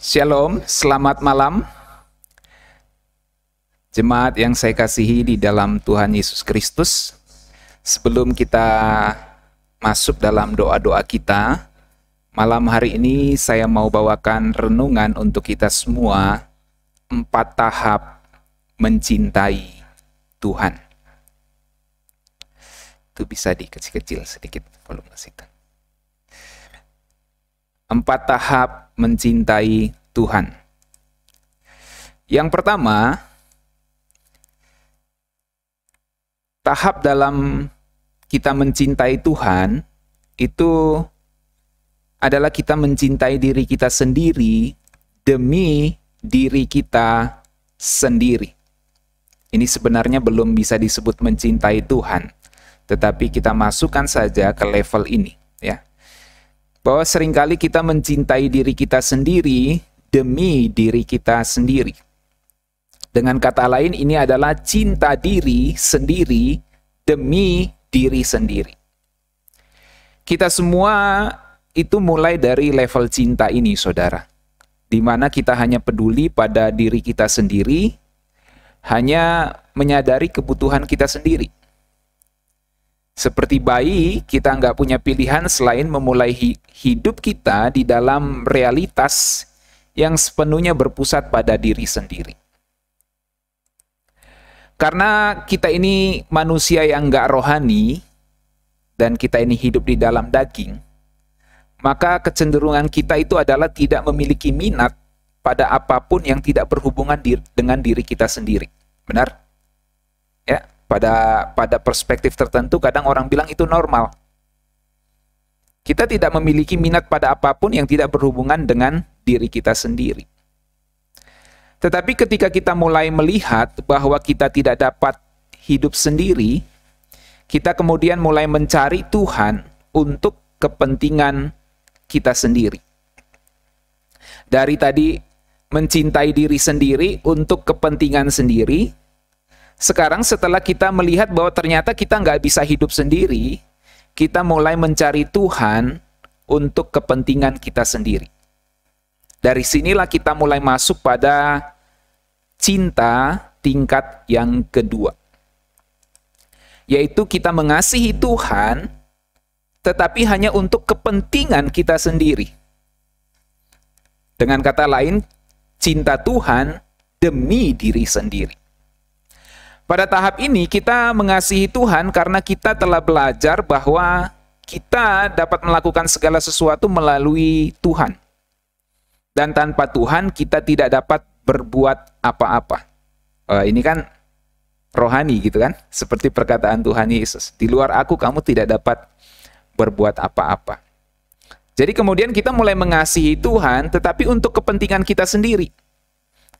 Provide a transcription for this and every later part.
Shalom, selamat malam. Jemaat yang saya kasihi di dalam Tuhan Yesus Kristus. Sebelum kita masuk dalam doa-doa kita, malam hari ini saya mau bawakan renungan untuk kita semua, 4 tahap mencintai Tuhan. Itu bisa dikecil-kecil sedikit volume situ. 4 tahap mencintai Tuhan. Yang pertama, tahap dalam kita mencintai Tuhan itu adalah kita mencintai diri kita sendiri demi diri kita sendiri. Ini sebenarnya belum bisa disebut mencintai Tuhan, tetapi kita masukkan saja ke level ini, ya. Bahwa seringkali kita mencintai diri kita sendiri demi diri kita sendiri. Dengan kata lain, ini adalah cinta diri sendiri demi diri sendiri. Kita semua itu mulai dari level cinta ini, saudara. Di mana kita hanya peduli pada diri kita sendiri, hanya menyadari kebutuhan kita sendiri. Seperti bayi, kita nggak punya pilihan selain memulai hidup kita di dalam realitas yang sepenuhnya berpusat pada diri sendiri. Karena kita ini manusia yang nggak rohani, dan kita ini hidup di dalam daging, maka kecenderungan kita itu adalah tidak memiliki minat pada apapun yang tidak berhubungan dengan diri kita sendiri. Benar? Ya. Pada perspektif tertentu kadang orang bilang itu normal. Kita tidak memiliki minat pada apapun yang tidak berhubungan dengan diri kita sendiri. Tetapi ketika kita mulai melihat bahwa kita tidak dapat hidup sendiri, kita kemudian mulai mencari Tuhan untuk kepentingan kita sendiri. Dari tadi mencintai diri sendiri untuk kepentingan sendiri, sekarang setelah kita melihat bahwa ternyata kita nggak bisa hidup sendiri, kita mulai mencari Tuhan untuk kepentingan kita sendiri. Dari sinilah kita mulai masuk pada cinta tingkat yang kedua. Yaitu kita mengasihi Tuhan, tetapi hanya untuk kepentingan kita sendiri. Dengan kata lain, cinta Tuhan demi diri sendiri. Pada tahap ini kita mengasihi Tuhan karena kita telah belajar bahwa kita dapat melakukan segala sesuatu melalui Tuhan. Dan tanpa Tuhan kita tidak dapat berbuat apa-apa. Ini kan rohani gitu kan, seperti perkataan Tuhan Yesus. Di luar aku kamu tidak dapat berbuat apa-apa. Jadi kemudian kita mulai mengasihi Tuhan tetapi untuk kepentingan kita sendiri.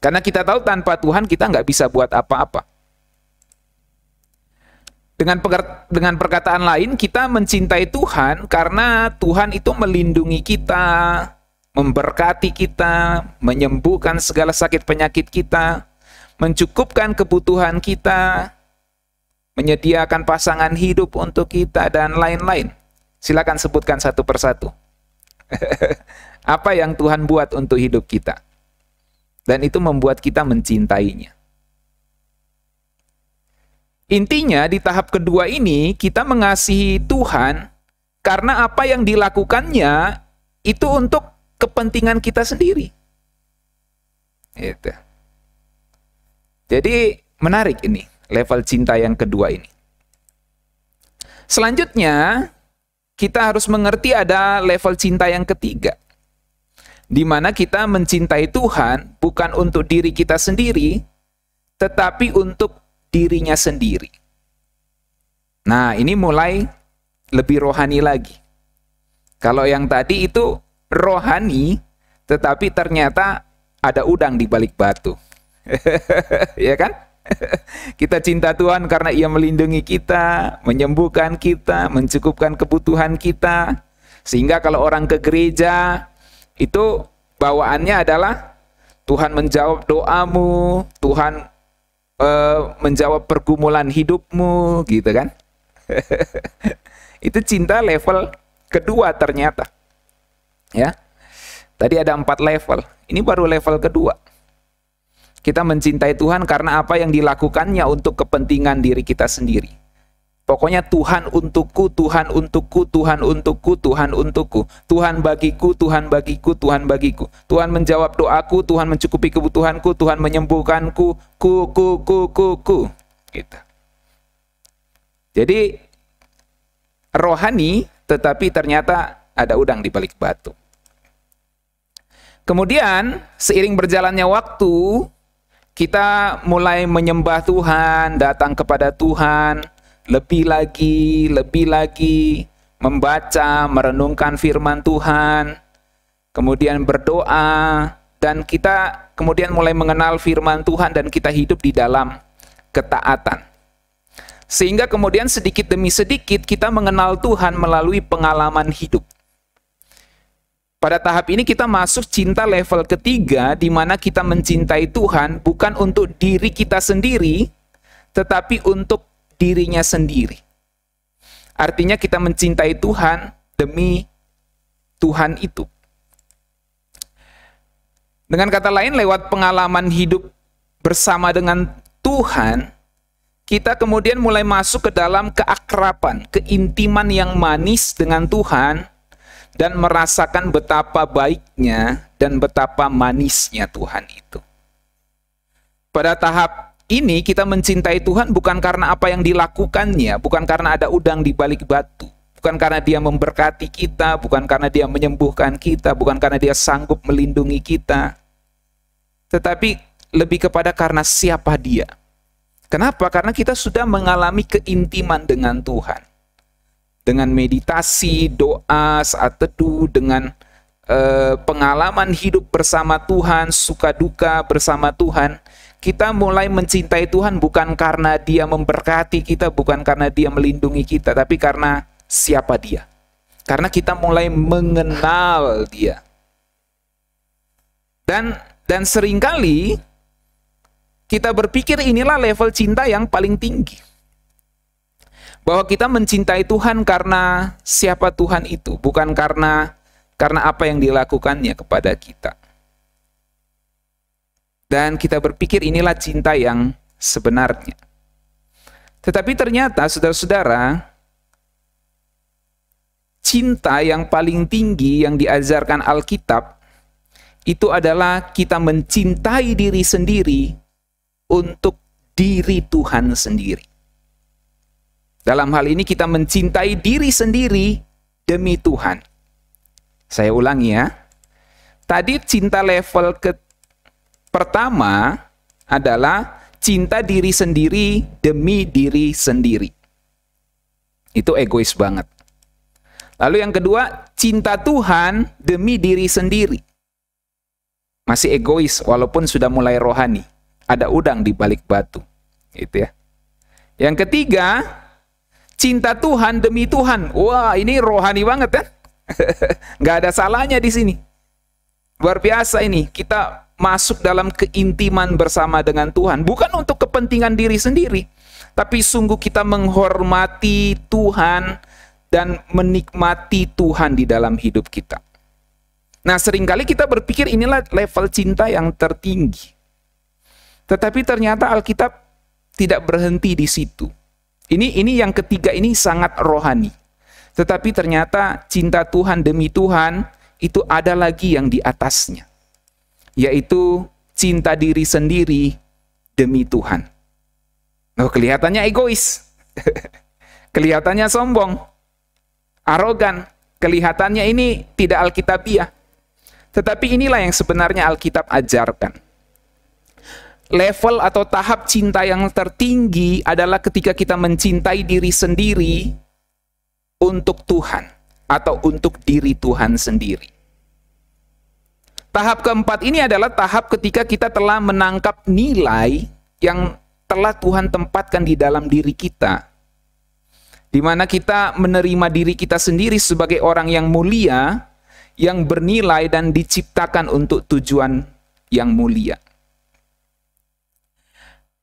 Karena kita tahu tanpa Tuhan kita nggak bisa buat apa-apa. Dengan perkataan lain, kita mencintai Tuhan karena Tuhan itu melindungi kita, memberkati kita, menyembuhkan segala sakit penyakit kita, mencukupkan kebutuhan kita, menyediakan pasangan hidup untuk kita, dan lain-lain. Silakan sebutkan satu persatu. Apa yang Tuhan buat untuk hidup kita. Dan itu membuat kita mencintainya. Intinya di tahap kedua ini kita mengasihi Tuhan karena apa yang dilakukannya itu untuk kepentingan kita sendiri. Gitu. Jadi menarik ini level cinta yang kedua ini. Selanjutnya kita harus mengerti ada level cinta yang ketiga. Di mana kita mencintai Tuhan bukan untuk diri kita sendiri, tetapi untuk dirinya sendiri. Nah, ini mulai lebih rohani lagi. Kalau yang tadi itu rohani, tetapi ternyata ada udang di balik batu. Ya kan? Kita cinta Tuhan karena Ia melindungi kita, menyembuhkan kita, mencukupkan kebutuhan kita. Sehingga kalau orang ke gereja, itu bawaannya adalah Tuhan menjawab doamu, Tuhan menjawab pergumulan hidupmu, gitu kan? Itu cinta level kedua ternyata, ya. Tadi ada 4 level. Ini baru level kedua. Kita mencintai Tuhan karena apa yang dilakukannya untuk kepentingan diri kita sendiri. Pokoknya Tuhan untukku, Tuhan untukku, Tuhan untukku, Tuhan untukku. Tuhan bagiku, Tuhan bagiku, Tuhan bagiku. Tuhan menjawab doaku, Tuhan mencukupi kebutuhanku, Tuhan menyembuhkanku, ku. Gitu. Jadi rohani, tetapi ternyata ada udang di balik batu. Kemudian seiring berjalannya waktu, kita mulai menyembah Tuhan, datang kepada Tuhan, lebih lagi, membaca, merenungkan firman Tuhan, kemudian berdoa, dan kita kemudian mulai mengenal firman Tuhan dan kita hidup di dalam ketaatan. Sehingga kemudian sedikit demi sedikit kita mengenal Tuhan melalui pengalaman hidup. Pada tahap ini kita masuk cinta level ketiga, di mana kita mencintai Tuhan bukan untuk diri kita sendiri, tetapi untuk dirinya sendiri. Artinya kita mencintai Tuhan demi Tuhan itu. Dengan kata lain, lewat pengalaman hidup bersama dengan Tuhan, kita kemudian mulai masuk ke dalam keakraban, keintiman yang manis dengan Tuhan, dan merasakan betapa baiknya dan betapa manisnya Tuhan itu. Pada tahap ini kita mencintai Tuhan bukan karena apa yang dilakukannya, bukan karena ada udang di balik batu, bukan karena dia memberkati kita, bukan karena dia menyembuhkan kita, bukan karena dia sanggup melindungi kita, tetapi lebih kepada karena siapa dia. Kenapa? Karena kita sudah mengalami keintiman dengan Tuhan. Dengan meditasi, doa, saat teduh, dengan pengalaman hidup bersama Tuhan, suka duka bersama Tuhan, kita mulai mencintai Tuhan bukan karena dia memberkati kita, bukan karena dia melindungi kita, tapi karena siapa dia. Karena kita mulai mengenal dia. Dan seringkali kita berpikir inilah level cinta yang paling tinggi. Bahwa kita mencintai Tuhan karena siapa Tuhan itu, bukan karena apa yang dilakukannya kepada kita. Dan kita berpikir inilah cinta yang sebenarnya. Tetapi ternyata, saudara-saudara, cinta yang paling tinggi yang diajarkan Alkitab, itu adalah kita mencintai diri sendiri untuk diri Tuhan sendiri. Dalam hal ini kita mencintai diri sendiri demi Tuhan. Saya ulangi ya. Tadi cinta level pertama adalah cinta diri sendiri demi diri sendiri. Itu egois banget. Lalu yang kedua, cinta Tuhan demi diri sendiri. Masih egois walaupun sudah mulai rohani. Ada udang di balik batu. Gitu ya. Yang ketiga, cinta Tuhan demi Tuhan. Wah, ini rohani banget kan? Nggak ada salahnya di sini. Luar biasa ini. Kita masuk dalam keintiman bersama dengan Tuhan. Bukan untuk kepentingan diri sendiri. Tapi sungguh kita menghormati Tuhan dan menikmati Tuhan di dalam hidup kita. Nah, seringkali kita berpikir inilah level cinta yang tertinggi. Tetapi ternyata Alkitab tidak berhenti di situ. Ini yang ketiga ini sangat rohani. Tetapi ternyata cinta Tuhan demi Tuhan itu ada lagi yang di atasnya. Yaitu cinta diri sendiri demi Tuhan. Oh, kelihatannya egois. Kelihatannya sombong. Arogan. Kelihatannya ini tidak Alkitabiah. Tetapi inilah yang sebenarnya Alkitab ajarkan. Level atau tahap cinta yang tertinggi adalah ketika kita mencintai diri sendiri untuk Tuhan atau untuk diri Tuhan sendiri. Tahap keempat ini adalah tahap ketika kita telah menangkap nilai yang telah Tuhan tempatkan di dalam diri kita. Di mana kita menerima diri kita sendiri sebagai orang yang mulia, yang bernilai dan diciptakan untuk tujuan yang mulia.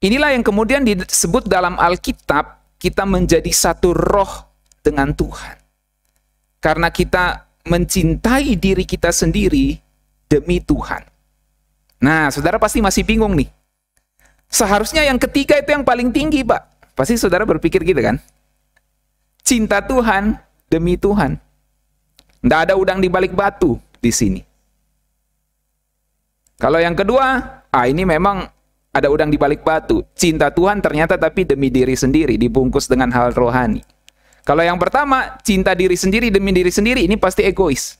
Inilah yang kemudian disebut dalam Alkitab, kita menjadi satu roh dengan Tuhan. Karena kita mencintai diri kita sendiri demi Tuhan. Nah, saudara pasti masih bingung nih. Seharusnya yang ketiga itu yang paling tinggi, Pak. Pasti saudara berpikir gitu kan? Cinta Tuhan demi Tuhan. Tidak ada udang di balik batu di sini. Kalau yang kedua, ini memang ada udang di balik batu. Cinta Tuhan ternyata tapi demi diri sendiri, dibungkus dengan hal rohani. Kalau yang pertama, cinta diri sendiri demi diri sendiri, ini pasti egois.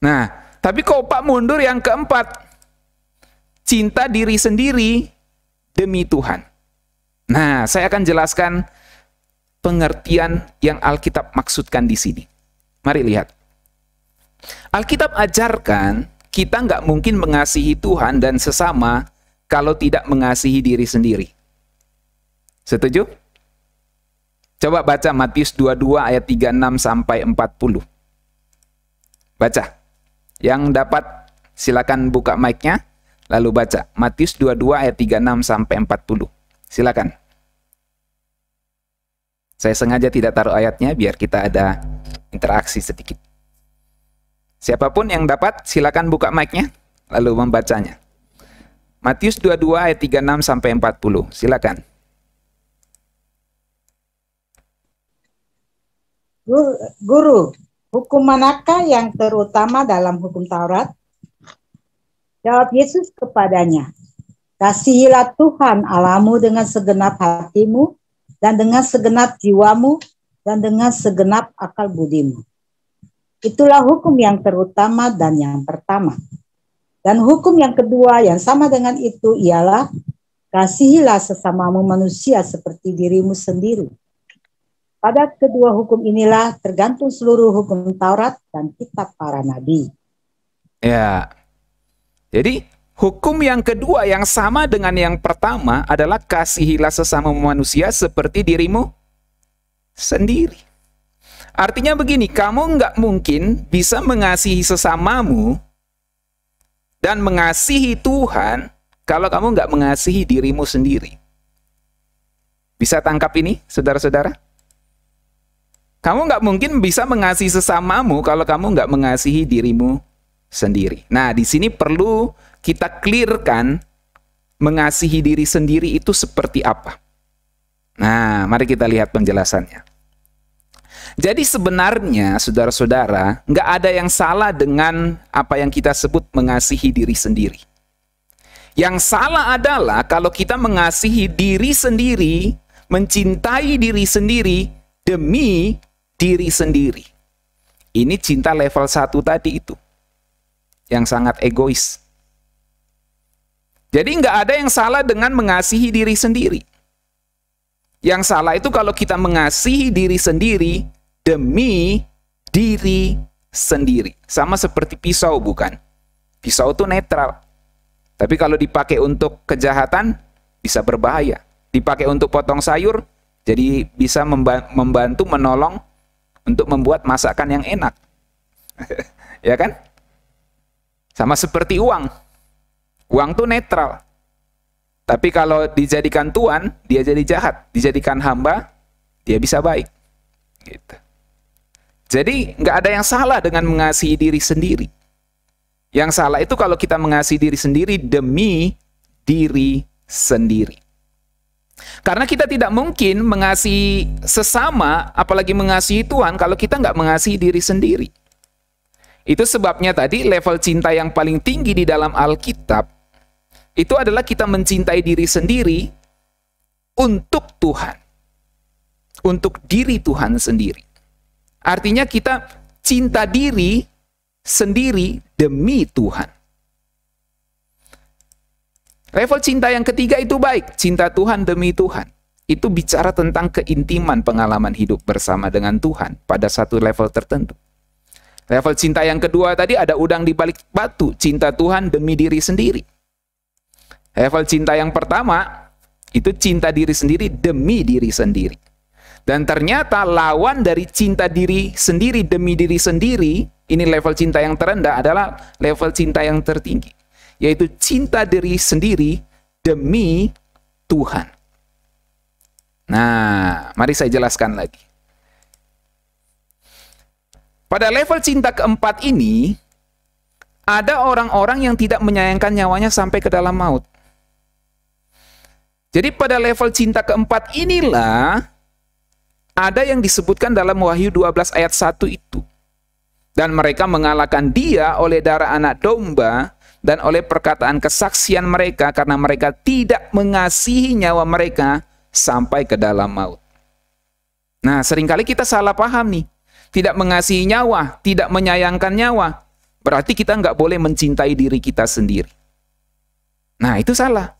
Nah, tapi kok Pak mundur yang keempat? Cinta diri sendiri demi Tuhan. Nah, saya akan jelaskan pengertian yang Alkitab maksudkan di sini. Mari lihat. Alkitab ajarkan kita nggak mungkin mengasihi Tuhan dan sesama kalau tidak mengasihi diri sendiri. Setuju? Coba baca Matius 22 ayat 36 sampai 40. Baca. Yang dapat silakan buka mic-nya lalu baca. Matius 22 ayat 36 sampai 40. Silakan. Saya sengaja tidak taruh ayatnya biar kita ada interaksi sedikit. Siapapun yang dapat silakan buka mic-nya lalu membacanya. Matius 22 ayat 36 sampai 40. Silakan. Guru, hukum manakah yang terutama dalam hukum Taurat? Jawab Yesus kepadanya, kasihilah Tuhan Allahmu dengan segenap hatimu, dan dengan segenap jiwamu, dan dengan segenap akal budimu. Itulah hukum yang terutama dan yang pertama. Dan hukum yang kedua yang sama dengan itu ialah, kasihilah sesamamu manusia seperti dirimu sendiri. Pada kedua hukum inilah tergantung seluruh hukum Taurat dan kitab para nabi. Ya. Jadi, hukum yang kedua yang sama dengan yang pertama adalah kasihilah sesama manusia seperti dirimu sendiri. Artinya begini, kamu nggak mungkin bisa mengasihi sesamamu dan mengasihi Tuhan kalau kamu nggak mengasihi dirimu sendiri. Bisa tangkap ini, saudara-saudara? Kamu nggak mungkin bisa mengasihi sesamamu kalau kamu nggak mengasihi dirimu sendiri. Nah, di sini perlu kita clearkan mengasihi diri sendiri itu seperti apa. Nah, mari kita lihat penjelasannya. Jadi sebenarnya, saudara-saudara, nggak ada yang salah dengan apa yang kita sebut mengasihi diri sendiri. Yang salah adalah kalau kita mengasihi diri sendiri, mencintai diri sendiri demi diri sendiri. Ini cinta level 1 tadi itu. Yang sangat egois. Jadi nggak ada yang salah dengan mengasihi diri sendiri. Yang salah itu kalau kita mengasihi diri sendiri demi diri sendiri. Sama seperti pisau, bukan? Pisau itu netral. Tapi kalau dipakai untuk kejahatan, bisa berbahaya. Dipakai untuk potong sayur, jadi bisa membantu, menolong untuk membuat masakan yang enak. Ya kan? Sama seperti uang. Uang itu netral. Tapi kalau dijadikan tuan, dia jadi jahat. Dijadikan hamba, dia bisa baik. Gitu. Jadi nggak ada yang salah dengan mengasihi diri sendiri. Yang salah itu kalau kita mengasihi diri sendiri demi diri sendiri. Karena kita tidak mungkin mengasihi sesama, apalagi mengasihi Tuhan, kalau kita nggak mengasihi diri sendiri. Itu sebabnya tadi level cinta yang paling tinggi di dalam Alkitab itu adalah kita mencintai diri sendiri untuk Tuhan. Untuk diri Tuhan sendiri. Artinya kita cinta diri sendiri demi Tuhan. Level cinta yang ketiga itu baik, cinta Tuhan demi Tuhan. Itu bicara tentang keintiman pengalaman hidup bersama dengan Tuhan pada satu level tertentu. Level cinta yang kedua tadi ada udang di balik batu, cinta Tuhan demi diri sendiri. Level cinta yang pertama itu cinta diri sendiri demi diri sendiri. Dan ternyata lawan dari cinta diri sendiri demi diri sendiri, ini level cinta yang terendah adalah level cinta yang tertinggi, yaitu cinta diri sendiri demi Tuhan. Nah, mari saya jelaskan lagi. Pada level cinta keempat ini, ada orang-orang yang tidak menyayangkan nyawanya sampai ke dalam maut. Jadi pada level cinta keempat inilah ada yang disebutkan dalam Wahyu 12 ayat 1 itu. Dan mereka mengalahkan dia oleh darah anak domba dan oleh perkataan kesaksian mereka, karena mereka tidak mengasihi nyawa mereka sampai ke dalam maut. Nah, seringkali kita salah paham nih. Tidak mengasihi nyawa, tidak menyayangkan nyawa, berarti kita nggak boleh mencintai diri kita sendiri. Nah, itu salah.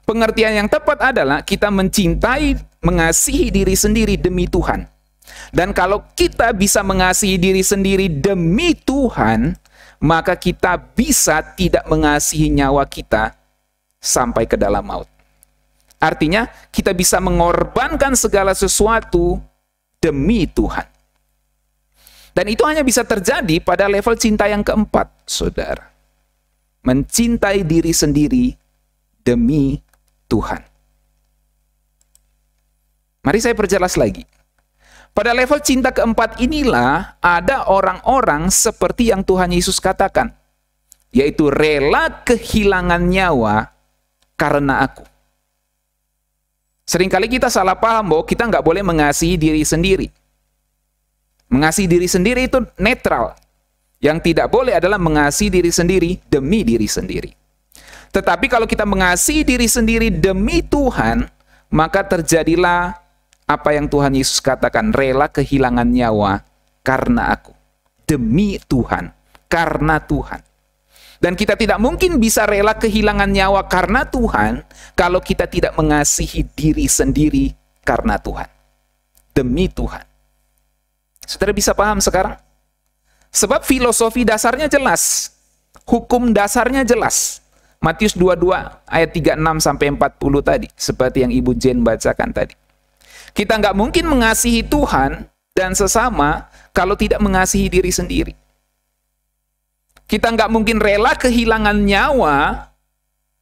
Pengertian yang tepat adalah kita mencintai, mengasihi diri sendiri demi Tuhan. Dan kalau kita bisa mengasihi diri sendiri demi Tuhan, maka kita bisa tidak mengasihi nyawa kita sampai ke dalam maut. Artinya, kita bisa mengorbankan segala sesuatu demi Tuhan. Dan itu hanya bisa terjadi pada level cinta yang keempat, saudara. Mencintai diri sendiri demi Tuhan. Mari saya perjelas lagi. Pada level cinta keempat inilah ada orang-orang seperti yang Tuhan Yesus katakan, yaitu rela kehilangan nyawa karena aku. Seringkali kita salah paham bahwa kita nggak boleh mengasihi diri sendiri. Mengasihi diri sendiri itu netral. Yang tidak boleh adalah mengasihi diri sendiri demi diri sendiri. Tetapi kalau kita mengasihi diri sendiri demi Tuhan, maka terjadilah apa yang Tuhan Yesus katakan, rela kehilangan nyawa karena aku. Demi Tuhan, karena Tuhan. Dan kita tidak mungkin bisa rela kehilangan nyawa karena Tuhan kalau kita tidak mengasihi diri sendiri karena Tuhan. Demi Tuhan. Saudara bisa paham sekarang? Sebab filosofi dasarnya jelas. Hukum dasarnya jelas. Matius 22 ayat 36 sampai 40 tadi. Seperti yang Ibu Jen bacakan tadi. Kita nggak mungkin mengasihi Tuhan dan sesama kalau tidak mengasihi diri sendiri. Kita nggak mungkin rela kehilangan nyawa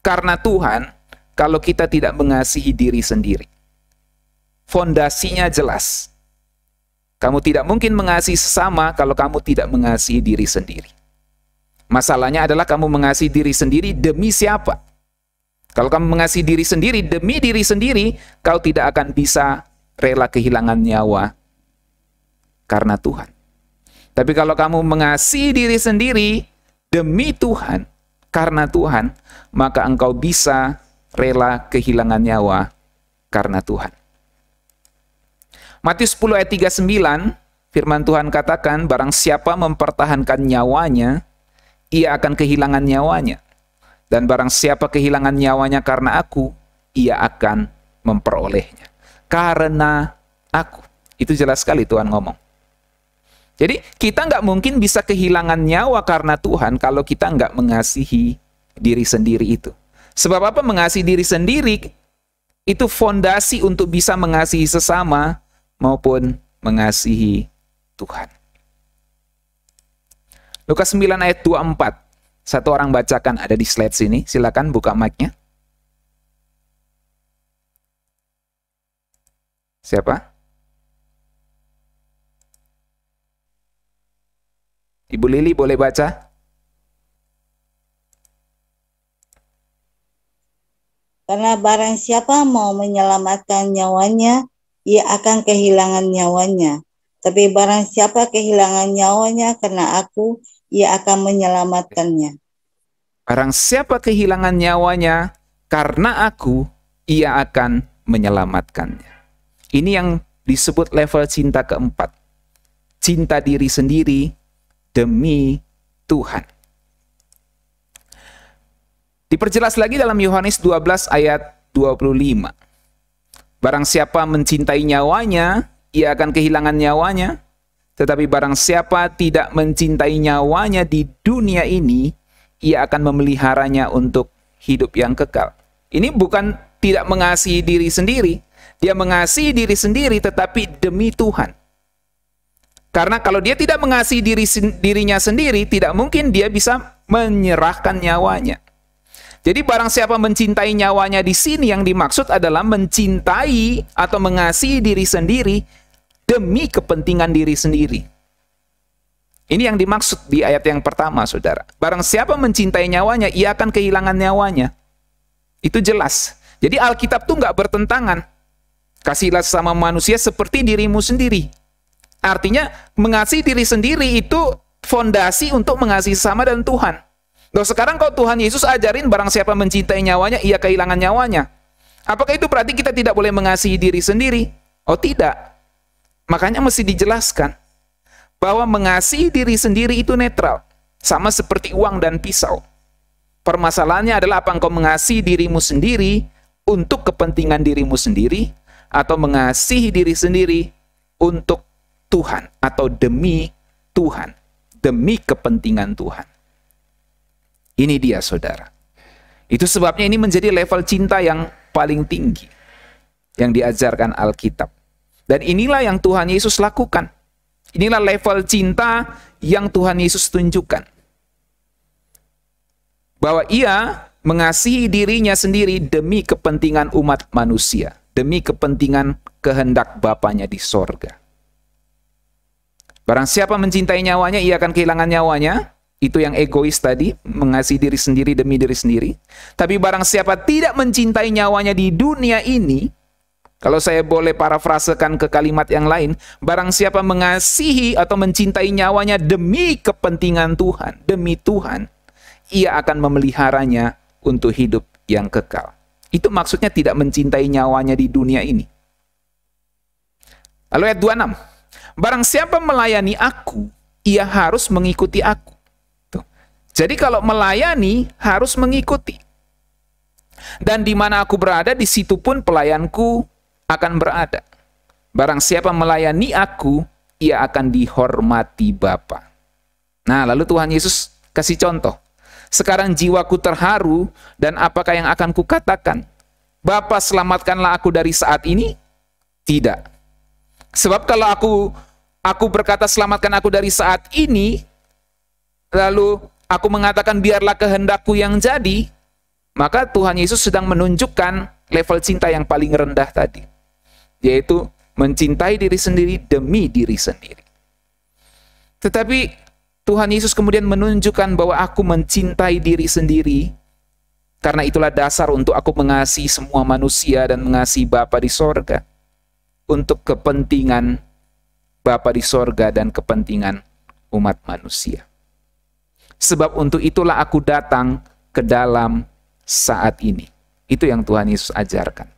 karena Tuhan kalau kita tidak mengasihi diri sendiri. Fondasinya jelas. Kamu tidak mungkin mengasihi sesama kalau kamu tidak mengasihi diri sendiri. Masalahnya adalah kamu mengasihi diri sendiri demi siapa? Kalau kamu mengasihi diri sendiri demi diri sendiri, kau tidak akan bisa rela kehilangan nyawa karena Tuhan. Tapi kalau kamu mengasihi diri sendiri demi Tuhan, karena Tuhan, maka engkau bisa rela kehilangan nyawa karena Tuhan. Matius 10 ayat 39, firman Tuhan katakan, barang siapa mempertahankan nyawanya, ia akan kehilangan nyawanya. Dan barang siapa kehilangan nyawanya karena aku, ia akan memperolehnya. Karena aku. Itu jelas sekali Tuhan ngomong. Jadi kita nggak mungkin bisa kehilangan nyawa karena Tuhan kalau kita nggak mengasihi diri sendiri itu. Sebab apa? Mengasihi diri sendiri itu fondasi untuk bisa mengasihi sesama maupun mengasihi Tuhan. Lukas 9 ayat 24. Satu orang bacakan, ada di slide sini. Silakan buka mic-nya. Siapa? Ibu Lili boleh baca? Karena barang siapa mau menyelamatkan nyawanya, ia akan kehilangan nyawanya. Tapi barang siapa kehilangan nyawanya karena aku, ia akan menyelamatkannya. Barang siapa kehilangan nyawanya karena aku, ia akan menyelamatkannya. Ini yang disebut level cinta keempat. Cinta diri sendiri demi Tuhan. Diperjelas lagi dalam Yohanes 12 ayat 25. Barang siapa mencintai nyawanya, ia akan kehilangan nyawanya. Tetapi barang siapa tidak mencintai nyawanya di dunia ini, ia akan memeliharanya untuk hidup yang kekal. Ini bukan tidak mengasihi diri sendiri. Dia mengasihi diri sendiri tetapi demi Tuhan. Karena kalau dia tidak mengasihi dirinya sendiri, tidak mungkin dia bisa menyerahkan nyawanya. Jadi barang siapa mencintai nyawanya di sini, yang dimaksud adalah mencintai atau mengasihi diri sendiri demi kepentingan diri sendiri. Ini yang dimaksud di ayat yang pertama, saudara. Barang siapa mencintai nyawanya, ia akan kehilangan nyawanya. Itu jelas. Jadi Alkitab tuh nggak bertentangan. Kasihilah sesama manusia seperti dirimu sendiri. Artinya mengasihi diri sendiri itu fondasi untuk mengasihi sesama dan Tuhan. Loh, sekarang kalau Tuhan Yesus ajarin barang siapa mencintai nyawanya, ia kehilangan nyawanya. Apakah itu berarti kita tidak boleh mengasihi diri sendiri? Oh tidak. Makanya mesti dijelaskan bahwa mengasihi diri sendiri itu netral. Sama seperti uang dan pisau. Permasalahannya adalah apa engkau mengasihi dirimu sendiri untuk kepentingan dirimu sendiri, atau mengasihi diri sendiri untuk Tuhan, atau demi Tuhan, demi kepentingan Tuhan. Ini dia, saudara. Itu sebabnya ini menjadi level cinta yang paling tinggi yang diajarkan Alkitab. Dan inilah yang Tuhan Yesus lakukan. Inilah level cinta yang Tuhan Yesus tunjukkan. Bahwa ia mengasihi dirinya sendiri demi kepentingan umat manusia, demi kepentingan kehendak Bapanya di sorga. Barang siapa mencintai nyawanya, ia akan kehilangan nyawanya. Itu yang egois tadi, mengasihi diri sendiri demi diri sendiri. Tapi barang siapa tidak mencintai nyawanya di dunia ini, kalau saya boleh parafrasekan ke kalimat yang lain, barang siapa mengasihi atau mencintai nyawanya demi kepentingan Tuhan, demi Tuhan, ia akan memeliharanya untuk hidup yang kekal. Itu maksudnya tidak mencintai nyawanya di dunia ini. Lalu ayat 26. Barang siapa melayani aku, ia harus mengikuti aku. Tuh. Jadi kalau melayani, harus mengikuti. Dan di mana aku berada, di situ pun pelayanku akan berada. Barang siapa melayani aku, ia akan dihormati Bapa. Nah, lalu Tuhan Yesus kasih contoh. Sekarang jiwaku terharu, dan apakah yang akan kukatakan? Bapa, selamatkanlah aku dari saat ini? Tidak. Sebab kalau aku berkata selamatkan aku dari saat ini, lalu aku mengatakan biarlah kehendakku yang jadi, maka Tuhan Yesus sedang menunjukkan level cinta yang paling rendah tadi, yaitu mencintai diri sendiri demi diri sendiri. Tetapi Tuhan Yesus kemudian menunjukkan bahwa aku mencintai diri sendiri, karena itulah dasar untuk aku mengasihi semua manusia dan mengasihi Bapa di sorga, untuk kepentingan Bapa di sorga dan kepentingan umat manusia. Sebab untuk itulah aku datang ke dalam saat ini. Itu yang Tuhan Yesus ajarkan.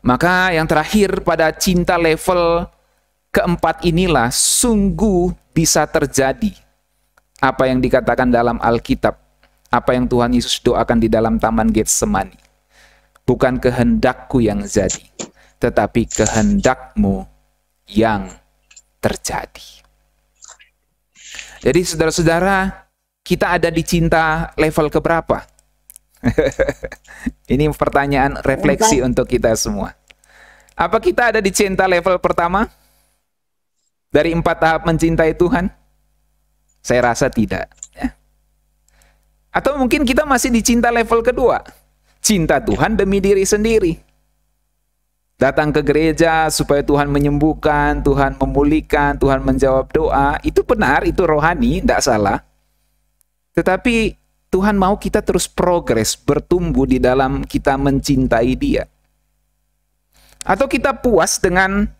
Maka yang terakhir, pada cinta level keempat inilah sungguh bisa terjadi apa yang dikatakan dalam Alkitab, apa yang Tuhan Yesus doakan di dalam Taman Getsemani. Bukan kehendakku yang jadi, tetapi kehendakmu yang terjadi. Jadi saudara-saudara, kita ada di cinta level keberapa? Ini pertanyaan refleksi untuk kita semua. Apa kita ada di cinta level pertama? Dari 4 tahap mencintai Tuhan? Saya rasa tidak. Ya. Atau mungkin kita masih di cinta level kedua. Cinta Tuhan demi diri sendiri. Datang ke gereja supaya Tuhan menyembuhkan, Tuhan memulihkan, Tuhan menjawab doa. Itu benar, itu rohani, tidak salah. Tetapi Tuhan mau kita terus progres, bertumbuh di dalam kita mencintai Dia. Atau kita puas dengan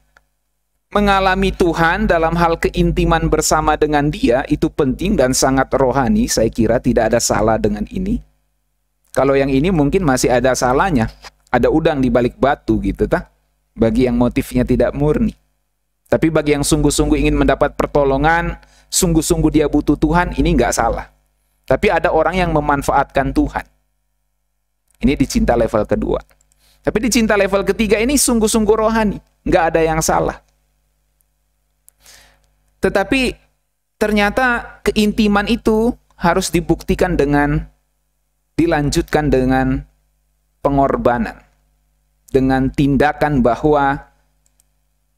mengalami Tuhan dalam hal keintiman bersama dengan Dia, itu penting dan sangat rohani. Saya kira tidak ada salah dengan ini. Kalau yang ini mungkin masih ada salahnya. Ada udang di balik batu gitu, tah? Bagi yang motifnya tidak murni. Tapi bagi yang sungguh-sungguh ingin mendapat pertolongan, sungguh-sungguh dia butuh Tuhan, ini nggak salah. Tapi ada orang yang memanfaatkan Tuhan. Ini dicinta level kedua. Tapi dicinta level ketiga ini sungguh-sungguh rohani. Nggak ada yang salah. Tetapi ternyata keintiman itu harus dibuktikan dengan, dilanjutkan dengan pengorbanan. Dengan tindakan bahwa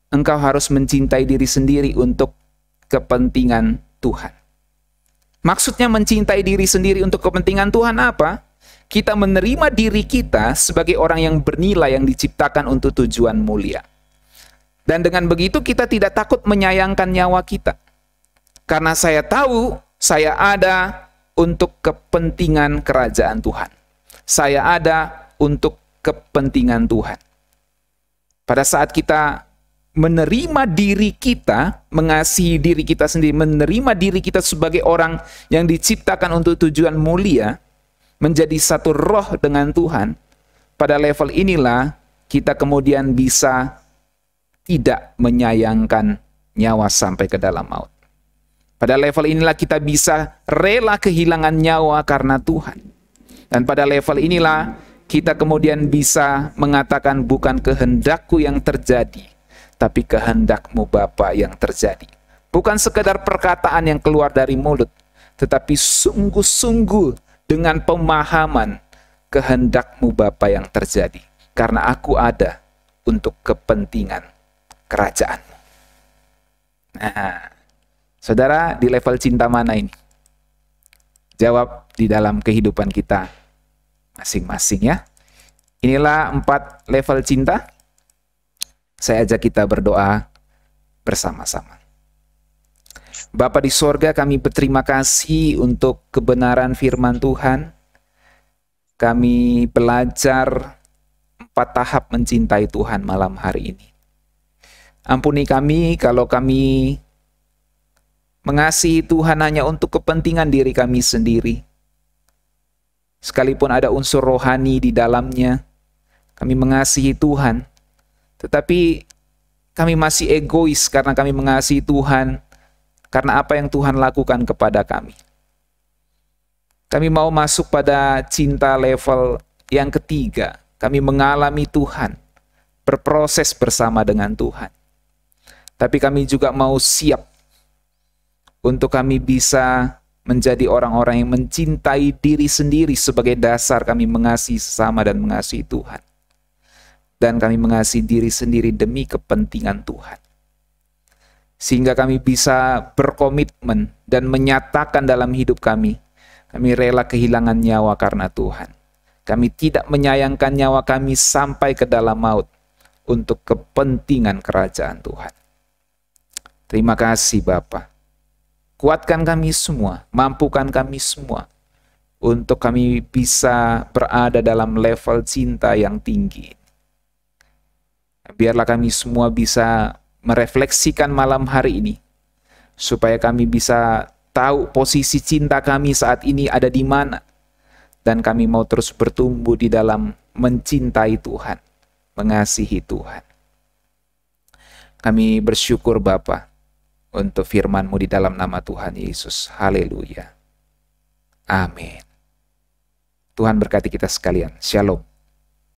engkau harus mencintai diri sendiri untuk kepentingan Tuhan. Maksudnya mencintai diri sendiri untuk kepentingan Tuhan apa? Kita menerima diri kita sebagai orang yang bernilai, yang diciptakan untuk tujuan mulia. Dan dengan begitu kita tidak takut menyayangkan nyawa kita. Karena saya tahu saya ada untuk kepentingan kerajaan Tuhan. Saya ada untuk kepentingan Tuhan. Pada saat kita menerima diri kita, mengasihi diri kita sendiri, menerima diri kita sebagai orang yang diciptakan untuk tujuan mulia, menjadi satu roh dengan Tuhan, pada level inilah kita kemudian bisa tidak menyayangkan nyawa sampai ke dalam maut. Pada level inilah kita bisa rela kehilangan nyawa karena Tuhan. Dan pada level inilah kita kemudian bisa mengatakan bukan kehendakku yang terjadi, tapi kehendak-Mu Bapa yang terjadi. Bukan sekedar perkataan yang keluar dari mulut, tetapi sungguh-sungguh dengan pemahaman kehendak-Mu Bapa yang terjadi. Karena aku ada untuk kepentingan kerajaan-Mu. Nah, saudara, di level cinta mana ini? Jawab di dalam kehidupan kita masing-masing ya. Inilah 4 level cinta. Saya ajak kita berdoa bersama-sama. Bapa di sorga, kami berterima kasih untuk kebenaran firman Tuhan. Kami belajar 4 tahap mencintai Tuhan malam hari ini. Ampuni kami kalau kami mengasihi Tuhan hanya untuk kepentingan diri kami sendiri. Sekalipun ada unsur rohani di dalamnya, kami mengasihi Tuhan, tetapi kami masih egois karena kami mengasihi Tuhan, karena apa yang Tuhan lakukan kepada kami. Kami mau masuk pada cinta level yang ketiga. Kami mengalami Tuhan, berproses bersama dengan Tuhan. Tapi kami juga mau siap untuk kami bisa menjadi orang-orang yang mencintai diri sendiri sebagai dasar kami mengasihi sesama dan mengasihi Tuhan. Dan kami mengasihi diri sendiri demi kepentingan Tuhan. Sehingga kami bisa berkomitmen dan menyatakan dalam hidup kami rela kehilangan nyawa karena Tuhan. Kami tidak menyayangkan nyawa kami sampai ke dalam maut untuk kepentingan kerajaan Tuhan. Terima kasih Bapa. Kuatkan kami semua, mampukan kami semua untuk kami bisa berada dalam level cinta yang tinggi. Biarlah kami semua bisa merefleksikan malam hari ini, supaya kami bisa tahu posisi cinta kami saat ini ada di mana, dan kami mau terus bertumbuh di dalam mencintai Tuhan, mengasihi Tuhan. Kami bersyukur Bapa untuk firman-Mu di dalam nama Tuhan Yesus. Haleluya. Amin. Tuhan berkati kita sekalian. Shalom.